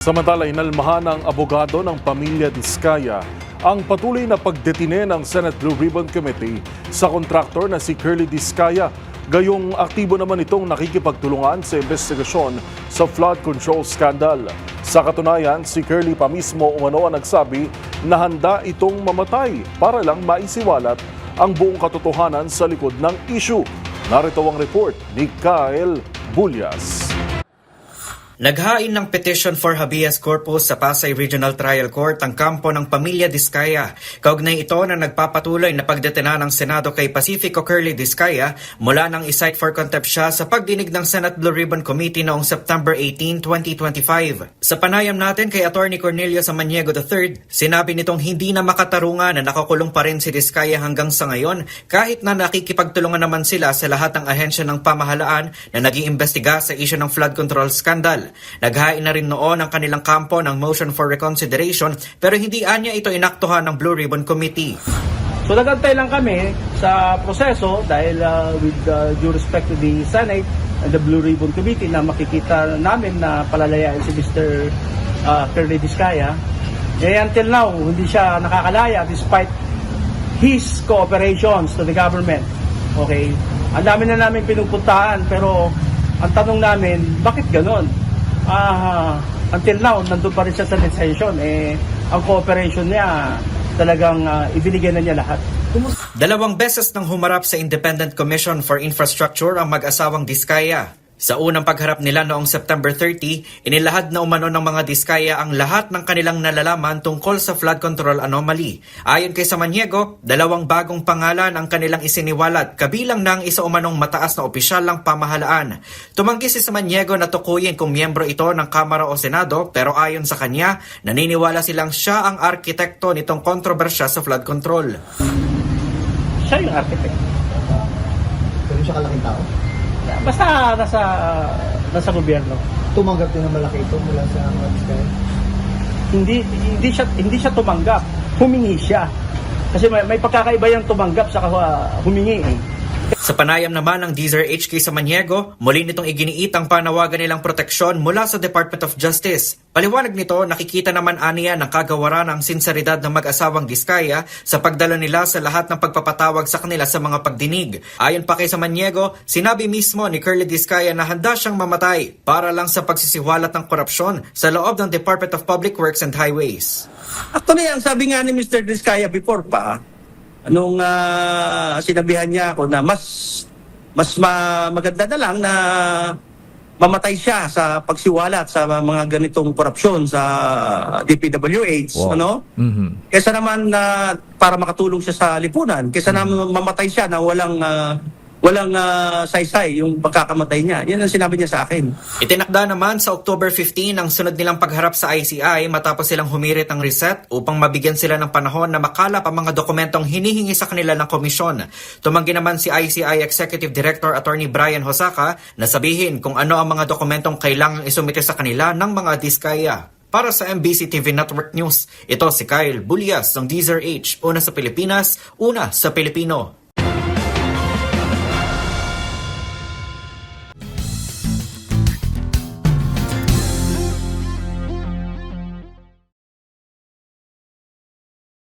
Samantala, inalmahan ng abogado ng pamilya Diskaya ang patuloy na pagdetine ng Senate Blue Ribbon Committee sa kontraktor na si Curly Diskaya. Gayong aktibo naman itong nakikipagtulungan sa investigasyon sa flood control scandal. Sa katunayan, si Curly pa mismo umano ang nagsabi na handa itong mamatay para lang maisiwalat ang buong katotohanan sa likod ng issue. Narito ang report ni Kyle Bulyas. Naghain ng petition for habeas corpus sa Pasay Regional Trial Court ang kampo ng pamilya Diskaya. Kaugnay ito na nagpapatuloy na pagdetina ng Senado kay Pacifico Curly Diskaya mula nang isight for contempt siya sa pagdinig ng Senate Blue Ribbon Committee noong September 18, 2025. Sa panayam natin kay Attorney Cornelio Samaniego III, sinabi nitong hindi na makatarungan na nakakulong pa rin si Diskaya hanggang sa ngayon kahit na nakikipagtulungan naman sila sa lahat ng ahensya ng pamahalaan na nag-iimbestiga sa issue ng flood control scandal. Naghain na rin noon ang kanilang kampo ng motion for reconsideration pero hindi anya ito inaktuhan ng Blue Ribbon Committee. So nagantay lang kami sa proseso dahil with due respect to the Senate and the Blue Ribbon Committee na makikita namin na palalayain si Mr. Curly Diskaya. Until now, hindi siya nakakalaya despite his cooperations to the government. Okay? Ang dami na namin pinupuntahan pero ang tanong namin, bakit ganon? Until now, nandun pa rin siya sa detention. Ang cooperation niya, talagang ibinigay na niya lahat. 2 beses nang humarap sa Independent Commission for Infrastructure ang mag-asawang Diskaya. Sa unang pagharap nila noong September 30, inilahad na umano ng mga Diskaya ang lahat ng kanilang nalalaman tungkol sa flood control anomaly. Ayon kay Samaniego, 2 bagong pangalan ang kanilang isiniwalat kabilang ng isa umanong mataas na opisyal ng pamahalaan. Tumanggi si Samaniego na tukuyin kung miyembro ito ng Kamara o Senado pero ayon sa kanya, naniniwala silang siya ang arkitekto nitong kontrobersya sa flood control. Siya yung architect. Pero siya kalaking tao? Basta nasa gobyerno. Tumanggap din ng malaki ito mula sa mga Diskaya? Hindi siya tumanggap. Humingi siya. Kasi may pagkakaiba yung tumanggap sa humingi. Sa panayam naman ng DZRH kay Samaniego, muli nitong iginiit ang panawagan nilang proteksyon mula sa Department of Justice. Paliwanag nito, nakikita naman aniya ng kagawaran ang sinseridad ng mag-asawang Diskaya sa pagdala nila sa lahat ng pagpapatawag sa kanila sa mga pagdinig. Ayon pa kay Samaniego, sinabi mismo ni Curly Diskaya na handa siyang mamatay para lang sa pagsisiwalat ng korupsyon sa loob ng Department of Public Works and Highways. Actually, ang sabi nga ni Mr. Diskaya before pa, nung sinabihan niya ako na mas maganda na lang na mamatay siya sa pagsiwalat sa mga ganitong korupsyon sa DPWH. Wow. Ano? Kesa naman para makatulong siya sa lipunan, kesa naman mamatay siya na walang saysay yung pagkakamatay niya. Yan ang sinabi niya sa akin. Itinakda naman sa October 15 ang sunod nilang pagharap sa ICI matapos silang humirit ng reset upang mabigyan sila ng panahon na makalap ang mga dokumentong hinihingi sa kanila ng komisyon. Tumanggi naman si ICI Executive Director Attorney Brian Hosaka na sabihin kung ano ang mga dokumentong kailangang isumite sa kanila ng mga Diskaya. Para sa MBC TV Network News, ito si Kyle Bulyas ng DZRH, una sa Pilipinas, una sa Pilipino.